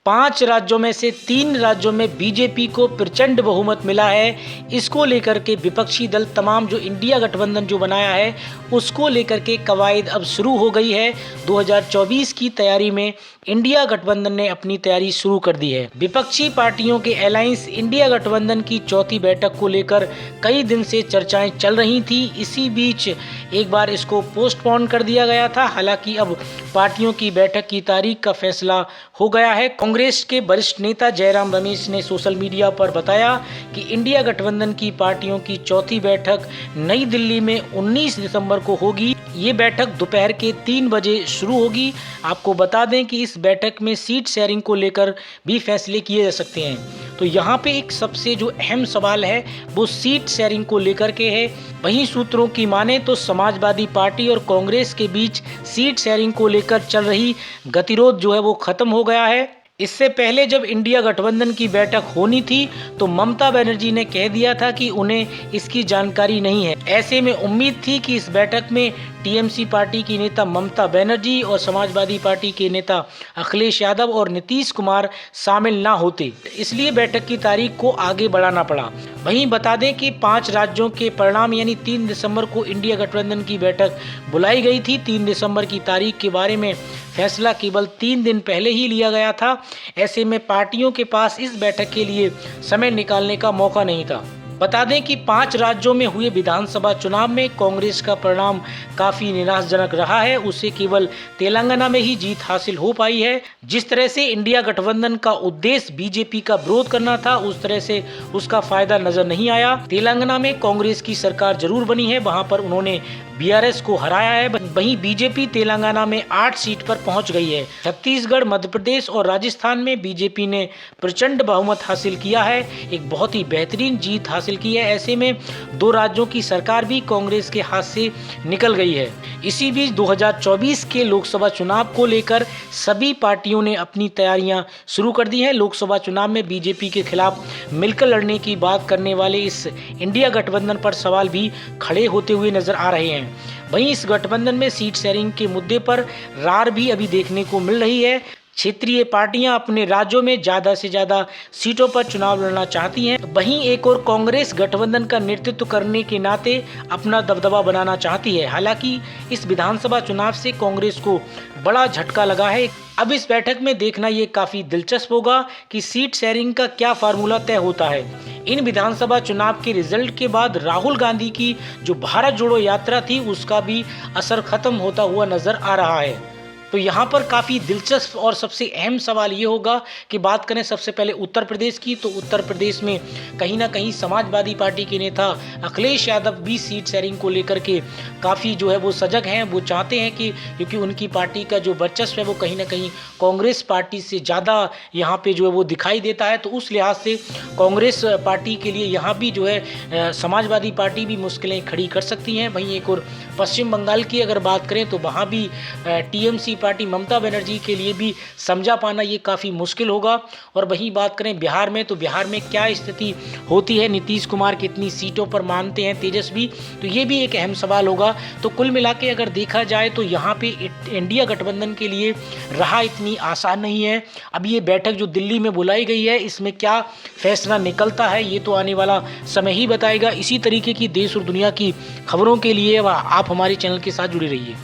5 राज्यों में से 3 राज्यों में बीजेपी को प्रचंड बहुमत मिला है। इसको लेकर के विपक्षी दल तमाम जो इंडिया गठबंधन जो बनाया है उसको लेकर के कवायद अब शुरू हो गई है। 2024 की तैयारी में इंडिया गठबंधन ने अपनी तैयारी शुरू कर दी है। विपक्षी पार्टियों के अलायंस इंडिया गठबंधन की चौथी बैठक को लेकर कई दिन से चर्चाएं चल रही थी। इसी बीच एक बार इसको पोस्टपोन कर दिया गया था। हालांकि अब पार्टियों की बैठक की तारीख का फैसला हो गया है। कांग्रेस के वरिष्ठ नेता जयराम रमेश ने सोशल मीडिया पर बताया कि इंडिया गठबंधन की पार्टियों की चौथी बैठक नई दिल्ली में 19 दिसंबर को होगी। ये बैठक दोपहर के 3 बजे शुरू होगी। आपको बता दें कि इस बैठक में सीट शेयरिंग को लेकर भी फैसले किए जा सकते हैं। तो यहाँ पे एक सबसे जो अहम सवाल है वो सीट शेयरिंग को लेकर के है। वहीं सूत्रों की माने तो समाजवादी पार्टी और कांग्रेस के बीच सीट शेयरिंग को लेकर चल रही गतिरोध जो है वो खत्म हो गया है। इससे पहले जब इंडिया गठबंधन की बैठक होनी थी तो ममता बनर्जी ने कह दिया था कि उन्हें इसकी जानकारी नहीं है। ऐसे में उम्मीद थी कि इस बैठक में टीएमसी पार्टी की नेता ममता बनर्जी और समाजवादी पार्टी के नेता अखिलेश यादव और नीतीश कुमार शामिल ना होते, इसलिए बैठक की तारीख को आगे बढ़ाना पड़ा। वहीं बता दें कि 5 राज्यों के परिणाम यानी 3 दिसंबर को इंडिया गठबंधन की बैठक बुलाई गई थी। 3 दिसंबर की तारीख के बारे में फैसला केवल 3 दिन पहले ही लिया गया था। ऐसे में पार्टियों के पास इस बैठक के लिए समय निकालने का मौका नहीं था। बता दें कि 5 राज्यों में हुए विधानसभा चुनाव में कांग्रेस का परिणाम काफी निराशाजनक रहा है। उसे केवल तेलंगाना में ही जीत हासिल हो पाई है। जिस तरह से इंडिया गठबंधन का उद्देश्य बीजेपी का विरोध करना था उस तरह से उसका फायदा नजर नहीं आया। तेलंगाना में कांग्रेस की सरकार जरूर बनी है, वहां पर उन्होंने बीआरएस को हराया है। वहीं बीजेपी तेलंगाना में 8 सीट पर पहुंच गई है। छत्तीसगढ़, मध्य प्रदेश और राजस्थान में बीजेपी ने प्रचंड बहुमत हासिल किया है, एक बहुत ही बेहतरीन जीत हासिल की है। ऐसे में 2 राज्यों की सरकार भी कांग्रेस के हाथ से निकल गई है। इसी बीच 2024 के लोकसभा चुनाव को लेकर सभी पार्टियों ने अपनी तैयारियां शुरू कर दी हैं। लोकसभा चुनाव में बीजेपी के खिलाफ मिलकर लड़ने की बात करने वाले इस इंडिया गठबंधन पर सवाल भी खड़े होते हुए नजर आ रहे हैं। वहीं इस गठबंधन में सीट शेयरिंग के मुद्दे पर रार भी अभी देखने को मिल रही है। क्षेत्रीय पार्टियां अपने राज्यों में ज्यादा से ज्यादा सीटों पर चुनाव लड़ना चाहती हैं। वहीं एक और कांग्रेस गठबंधन का नेतृत्व करने के नाते अपना दबदबा बनाना चाहती है। हालांकि इस विधानसभा चुनाव से कांग्रेस को बड़ा झटका लगा है। अब इस बैठक में देखना ये काफी दिलचस्प होगा कि सीट शेयरिंग का क्या फार्मूला तय होता है। इन विधानसभा चुनाव के रिजल्ट के बाद राहुल गांधी की जो भारत जोड़ो यात्रा थी उसका भी असर खत्म होता हुआ नजर आ रहा है। तो यहाँ पर काफ़ी दिलचस्प और सबसे अहम सवाल ये होगा कि बात करें सबसे पहले उत्तर प्रदेश की, तो उत्तर प्रदेश में कहीं ना कहीं समाजवादी पार्टी के नेता अखिलेश यादव भी सीट शेयरिंग को लेकर के काफ़ी जो है वो सजग हैं। वो चाहते हैं कि क्योंकि उनकी पार्टी का जो वर्चस्व है वो कहीं ना कहीं कांग्रेस पार्टी से ज़्यादा यहाँ पे जो है वो दिखाई देता है। तो उस लिहाज से कांग्रेस पार्टी के लिए यहाँ भी जो है समाजवादी पार्टी भी मुश्किलें खड़ी कर सकती हैं। वहीं एक और पश्चिम बंगाल की अगर बात करें तो वहाँ भी टीएमसी पार्टी ममता बनर्जी के लिए भी समझा पाना ये काफ़ी मुश्किल होगा। और वहीं बात करें बिहार में, तो बिहार में क्या स्थिति होती है, नीतीश कुमार कितनी सीटों पर मानते हैं तेजस्वी, तो ये भी एक अहम सवाल होगा। तो कुल मिला के अगर देखा जाए तो यहाँ पे इंडिया गठबंधन के लिए राह इतनी आसान नहीं है। अब ये बैठक जो दिल्ली में बुलाई गई है इसमें क्या फैसला निकलता है ये तो आने वाला समय ही बताएगा। इसी तरीके की देश और दुनिया की खबरों के लिए आप हमारे चैनल के साथ जुड़े रहिए।